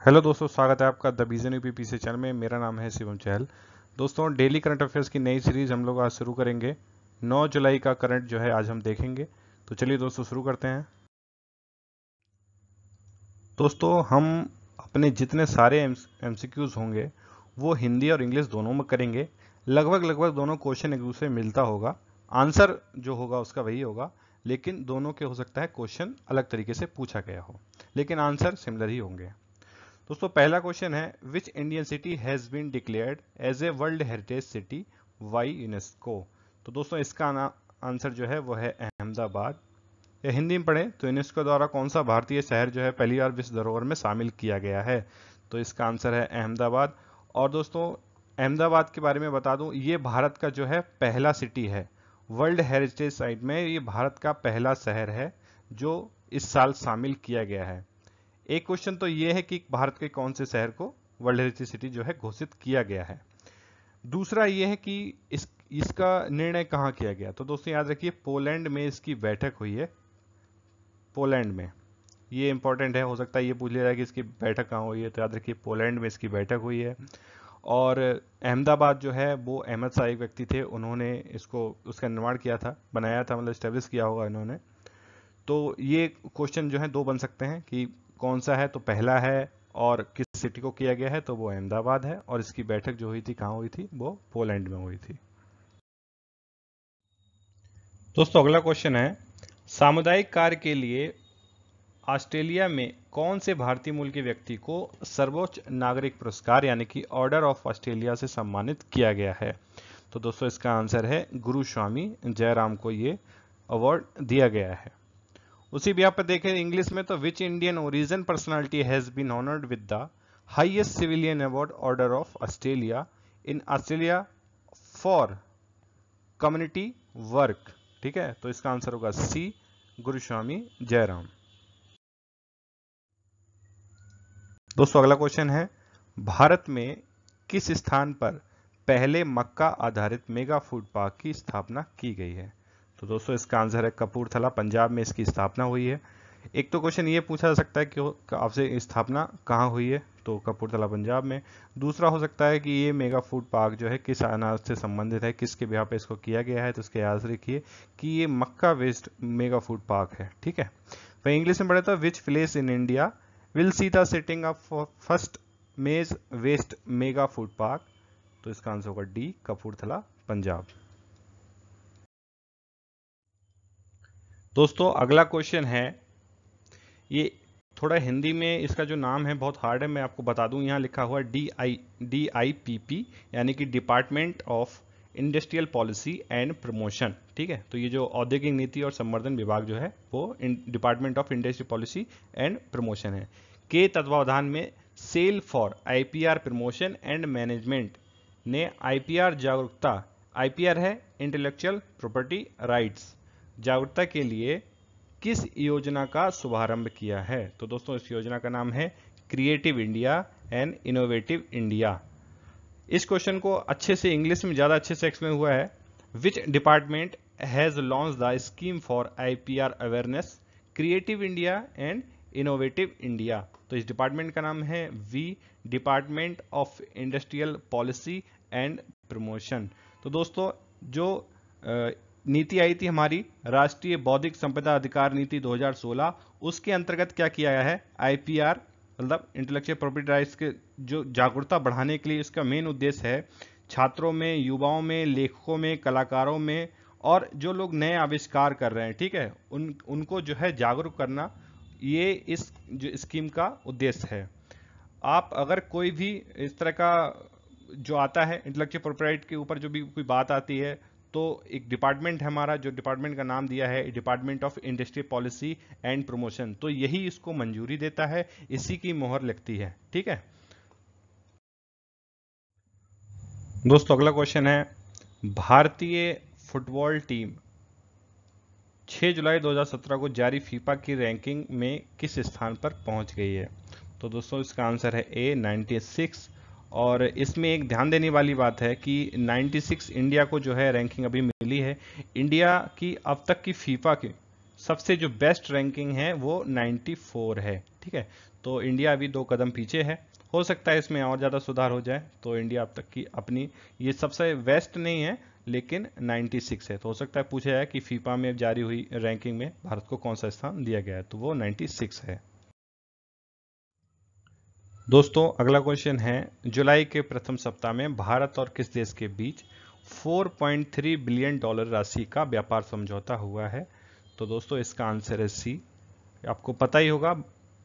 Hello दोस्तों, स्वागत है आपका द विजन यूपीपीसी चैनल में। मेरा नाम है शिवम चहल। दोस्तों, डेली करंट अफेयर्स की नई सीरीज हम लोग आज शुरू करेंगे। 9 जुलाई का करंट जो है आज हम देखेंगे। तो चलिए दोस्तों शुरू करते हैं। दोस्तों, हम अपने जितने सारे एमसीक्यूज होंगे वो हिंदी और इंग्लिश दोनों में करेंगे। लगभग दोनों क्वेश्चन एक दूसरे में मिलता होगा। आंसर जो होगा उसका वही होगा, लेकिन दोनों के हो सकता है क्वेश्चन अलग तरीके से पूछा गया हो, लेकिन आंसर सिमिलर ही होंगे। दोस्तों, पहला क्वेश्चन है, which Indian city has been declared as a world heritage city by UNESCO. तो दोस्तों, इसका आंसर जो है वो है अहमदाबाद। या हिंदी में पढ़ें तो यूनेस्को द्वारा कौन सा भारतीय शहर जो है पहली बार विश्व धरोहर में शामिल किया गया है। तो इसका आंसर है अहमदाबाद। और दोस्तों, अहमदाबाद के बारे में बता दूं, ये भारत का जो है पहला सिटी है वर्ल्ड हेरिटेज साइट में। ये भारत का पहला शहर है जो इस साल शामिल किया गया है। एक क्वेश्चन तो ये है कि भारत के कौन से शहर को वर्ल्ड हेरिटेज सिटी जो है घोषित किया गया है। दूसरा ये है कि इसका निर्णय कहाँ किया गया। तो दोस्तों याद रखिए, पोलैंड में इसकी बैठक हुई है। पोलैंड में, ये इंपॉर्टेंट है, हो सकता है ये पूछ लिया जाए कि इसकी बैठक कहाँ हुई है, तो याद रखिए पोलैंड में इसकी बैठक हुई है। और अहमदाबाद जो है वो अहमद शाह एक व्यक्ति थे, उन्होंने इसको उसका निर्माण किया था, बनाया था, मतलब स्टेब्लिश किया होगा इन्होंने। तो ये क्वेश्चन जो है दो बन सकते हैं कि कौन सा है, तो पहला है और किस सिटी को किया गया है, तो वो अहमदाबाद है। और इसकी बैठक जो हुई थी कहाँ हुई थी, वो पोलैंड में हुई थी। दोस्तों, अगला क्वेश्चन है, सामुदायिक कार्य के लिए ऑस्ट्रेलिया में कौन से भारतीय मूल के व्यक्ति को सर्वोच्च नागरिक पुरस्कार यानी कि ऑर्डर ऑफ ऑस्ट्रेलिया से सम्मानित किया गया है। तो दोस्तों, इसका आंसर है गुरु स्वामी जयराम को ये अवार्ड दिया गया है। उसी भी आप देखें इंग्लिश में, तो which Indian origin personality has been honoured with the highest civilian award order of Australia in Australia for community work. ठीक है, तो इसका आंसर होगा सी, गुरुस्वामी जयराम। दोस्तों, अगला क्वेश्चन है, भारत में किस स्थान पर पहले मक्का आधारित मेगा फूड पार्क की स्थापना की गई है। तो दोस्तों, इसका आंसर है कपूरथला, पंजाब में इसकी स्थापना हुई है। एक तो क्वेश्चन ये पूछा जा सकता है कि आपसे स्थापना कहाँ हुई है, तो कपूरथला पंजाब में। दूसरा हो सकता है कि ये मेगा फूड पार्क जो है किस अनाज से संबंधित है, किसके बिहार पे इसको किया गया है, तो इसके याद रखिए कि ये मक्का बेस्ड मेगा फूड पार्क है। ठीक है, वही इंग्लिश में पढ़े तो which place in India will see the setting of first मेज वेस्ट मेगा फूड पार्क। तो इसका आंसर होगा डी, कपूरथला पंजाब। दोस्तों, अगला क्वेश्चन है, ये थोड़ा हिंदी में इसका जो नाम है बहुत हार्ड है, मैं आपको बता दूं। यहाँ लिखा हुआ DIPP यानी कि department of industrial policy and promotion. ठीक है, तो ये जो औद्योगिक नीति और संवर्धन विभाग जो है वो department of industrial policy and promotion है के तत्वावधान में cell for IPR promotion and management ने IPR जागरूकता, IPR है इंटेलेक्चुअल प्रॉपर्टी राइट्स, जागरूकता के लिए किस योजना का शुभारंभ किया है। तो दोस्तों, इस योजना का नाम है creative India and innovative India. इस क्वेश्चन को अच्छे से इंग्लिश में ज़्यादा अच्छे से एक्सप्लेन हुआ है, which department has launch the scheme for IPR awareness creative India and innovative India. तो इस डिपार्टमेंट का नाम है वी, department of industrial policy and promotion. तो दोस्तों, जो नीति आई थी हमारी राष्ट्रीय बौद्धिक संपदा अधिकार नीति 2016, उसके अंतर्गत क्या किया गया है, IPR मतलब इंटेलेक्चुअल प्रॉपर्टी राइट्स के जो जागरूकता बढ़ाने के लिए इसका मेन उद्देश्य है छात्रों में, युवाओं में, लेखकों में, कलाकारों में और जो लोग नए आविष्कार कर रहे हैं, ठीक है, उनको जो है जागरूक करना, ये इस जो स्कीम का उद्देश्य है। आप अगर कोई भी इस तरह का जो आता है इंटेलेक्चुअल प्रॉपर्टी राइट के ऊपर जो भी कोई बात आती है, तो एक डिपार्टमेंट है हमारा, जो डिपार्टमेंट का नाम दिया है department of industry policy and promotion, तो यही इसको मंजूरी देता है, इसी की मोहर लगती है। ठीक है दोस्तों, अगला क्वेश्चन है, भारतीय फुटबॉल टीम 6 जुलाई 2017 को जारी फीफा की रैंकिंग में किस स्थान पर पहुंच गई है। तो दोस्तों, इसका आंसर है ए, 96। और इसमें एक ध्यान देने वाली बात है कि 96 इंडिया को जो है रैंकिंग अभी मिली है। इंडिया की अब तक की फीफा की सबसे जो बेस्ट रैंकिंग है वो 94 है। ठीक है, तो इंडिया अभी 2 कदम पीछे है। हो सकता है इसमें और ज़्यादा सुधार हो जाए, तो इंडिया अब तक की अपनी ये सबसे बेस्ट नहीं है लेकिन 96 है। तो हो सकता है पूछा जाए कि फीफा में जारी हुई रैंकिंग में भारत को कौन सा स्थान दिया गया है, तो वो 96 है। दोस्तों अगला क्वेश्चन है, जुलाई के प्रथम सप्ताह में भारत और किस देश के बीच 4.3 बिलियन डॉलर राशि का व्यापार समझौता हुआ है? तो दोस्तों इसका आंसर है सी। आपको पता ही होगा,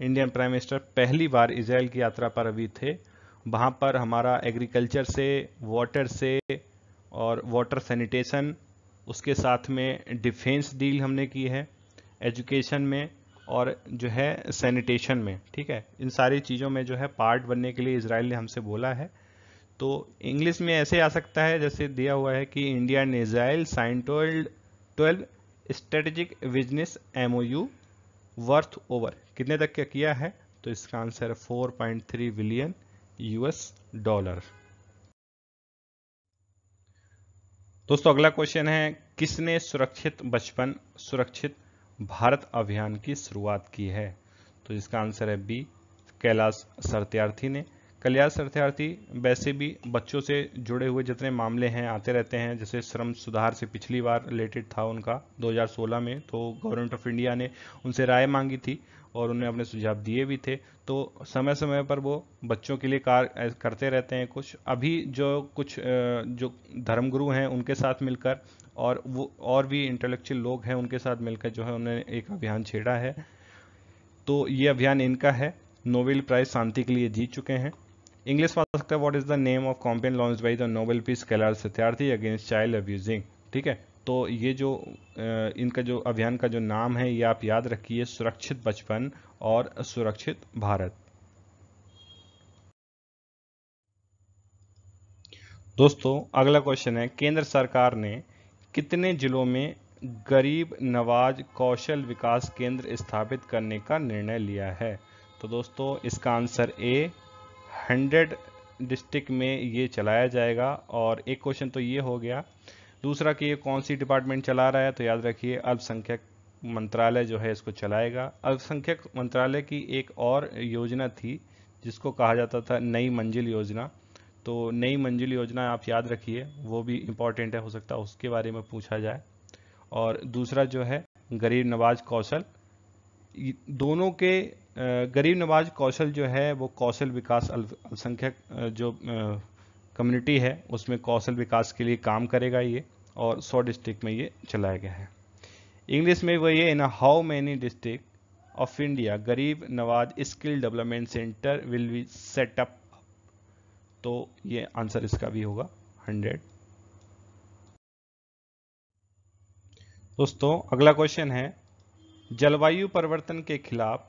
इंडियन प्राइम मिनिस्टर पहली बार इजराइल की यात्रा पर अभी थे। वहाँ पर हमारा एग्रीकल्चर से, वाटर से और वाटर सैनिटेशन, उसके साथ में डिफेंस डील हमने की है, एजुकेशन में और जो है सैनिटेशन में। ठीक है, इन सारी चीज़ों में जो है पार्ट बनने के लिए इजराइल ने हमसे बोला है। तो इंग्लिश में ऐसे आ सकता है जैसे दिया हुआ है कि India and Israel sign 12 strategic business MOU worth over, कितने तक क्या किया है? तो इसका आंसर है 4.3 बिलियन US डॉलर। दोस्तों अगला क्वेश्चन है, किसने सुरक्षित बचपन सुरक्षित भारत अभियान की शुरुआत की है? तो इसका आंसर है बी, कैलाश सत्यार्थी ने। कैलाश सत्यार्थी वैसे भी बच्चों से जुड़े हुए जितने मामले हैं आते रहते हैं, जैसे श्रम सुधार से पिछली बार रिलेटेड था उनका 2016 में, तो गवर्नमेंट ऑफ इंडिया ने उनसे राय मांगी थी और उन्हें अपने सुझाव दिए भी थे। तो समय समय पर वो बच्चों के लिए कार्य करते रहते हैं। कुछ अभी जो कुछ जो धर्मगुरु हैं उनके साथ मिलकर और वो और भी इंटेलेक्चुअल लोग हैं उनके साथ मिलकर जो है उन्होंने एक अभियान छेड़ा है। तो ये अभियान इनका है। नोबेल प्राइज शांति के लिए जीत चुके हैं। इंग्लिश में आ सकता है, what is the name of campaign launched by the Nobel peace Kailash Satyarthi against child abusing? ठीक है, तो ये जो इनका जो अभियान का जो नाम है ये आप याद रखिए, सुरक्षित बचपन और सुरक्षित भारत। दोस्तों अगला क्वेश्चन है, केंद्र सरकार ने कितने जिलों में गरीब नवाज कौशल विकास केंद्र स्थापित करने का निर्णय लिया है? तो दोस्तों इसका आंसर ए, 100 डिस्ट्रिक्ट में ये चलाया जाएगा। और एक क्वेश्चन तो ये हो गया। दूसरा कि ये कौन सी डिपार्टमेंट चला रहा है? तो याद रखिए अल्पसंख्यक मंत्रालय जो है इसको चलाएगा। अल्पसंख्यक मंत्रालय की एक और योजना थी जिसको कहा जाता था नई मंजिल योजना। तो नई मंजिल योजना आप याद रखिए, वो भी इम्पोर्टेंट है, हो सकता है उसके बारे में पूछा जाए। और दूसरा जो है गरीब नवाज कौशल, दोनों के गरीब नवाज कौशल जो है वो कौशल विकास अल्पसंख्यक जो कम्युनिटी है उसमें कौशल विकास के लिए काम करेगा ये, और 100 डिस्ट्रिक्ट में ये चलाया गया है। इंग्लिश में वो ये, in how many district of India Garib Nawaz skill development centre will be set up? तो ये आंसर इसका भी होगा 100। दोस्तों अगला क्वेश्चन है, जलवायु परिवर्तन के खिलाफ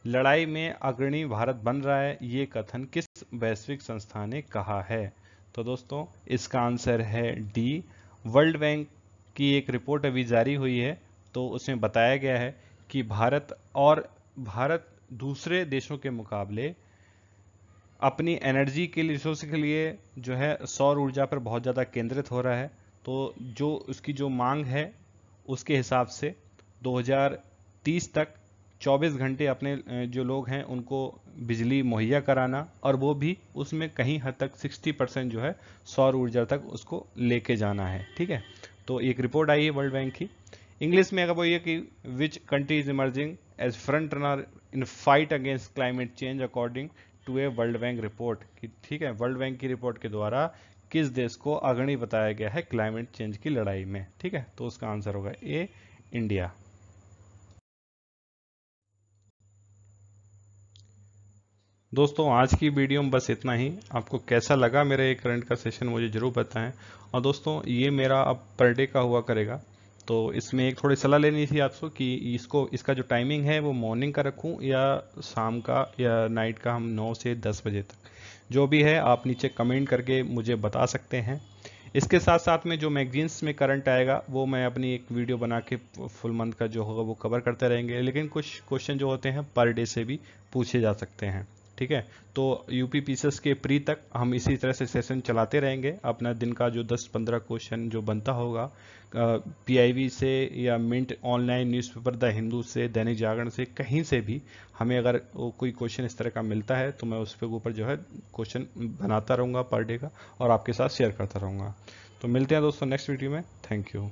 लड़ाई में अग्रणी भारत बन रहा है, ये कथन किस वैश्विक संस्था ने कहा है? तो दोस्तों इसका आंसर है डी, वर्ल्ड बैंक की एक रिपोर्ट अभी जारी हुई है, तो उसमें बताया गया है कि भारत दूसरे देशों के मुकाबले अपनी एनर्जी के रिसोर्स के लिए जो है सौर ऊर्जा पर बहुत ज़्यादा केंद्रित हो रहा है। तो जो उसकी जो मांग है उसके हिसाब से 2030 तक 24 घंटे अपने जो लोग हैं उनको बिजली मुहैया कराना, और वो भी उसमें कहीं हद तक 60% जो है सौर ऊर्जा तक उसको लेके जाना है। ठीक है, तो एक रिपोर्ट आई है वर्ल्ड बैंक की। इंग्लिश में अगर वो ये कि which country is emerging as front runner in fight against climate change according to a world bank report की। ठीक है, वर्ल्ड बैंक की रिपोर्ट के द्वारा किस देश को अग्रणी बताया गया है क्लाइमेट चेंज की लड़ाई में? ठीक है, तो उसका आंसर होगा ए, इंडिया। दोस्तों आज की वीडियो में बस इतना ही। आपको कैसा लगा मेरा ये करंट का सेशन मुझे जरूर बताएं। और दोस्तों ये मेरा अब पर डे का हुआ करेगा, तो इसमें एक थोड़ी सलाह लेनी थी आपसे कि इसका जो टाइमिंग है वो मॉर्निंग का रखूं या शाम का या नाइट का। हम 9 से 10 बजे तक, जो भी है आप नीचे कमेंट करके मुझे बता सकते हैं। इसके साथ साथ में जो मैगजीन्स में करंट आएगा वो मैं अपनी एक वीडियो बना के फुल मंथ का जो होगा वो कवर करते रहेंगे, लेकिन कुछ क्वेश्चन जो होते हैं पर डे से भी पूछे जा सकते हैं। ठीक है। तो यूपी पीसीएस के प्री तक हम इसी तरह से सेशन चलाते रहेंगे। अपना दिन का जो 10-15 क्वेश्चन जो बनता होगा पीआईबी से या Mint online newspaper the Hindu से, दैनिक जागरण से, कहीं से भी हमें अगर कोई क्वेश्चन इस तरह का मिलता है तो मैं उस पे ऊपर जो है क्वेश्चन बनाता रहूँगा पर डे का और आपके साथ शेयर करता रहूँगा। तो मिलते हैं दोस्तों नेक्स्ट वीडियो में। Thank you.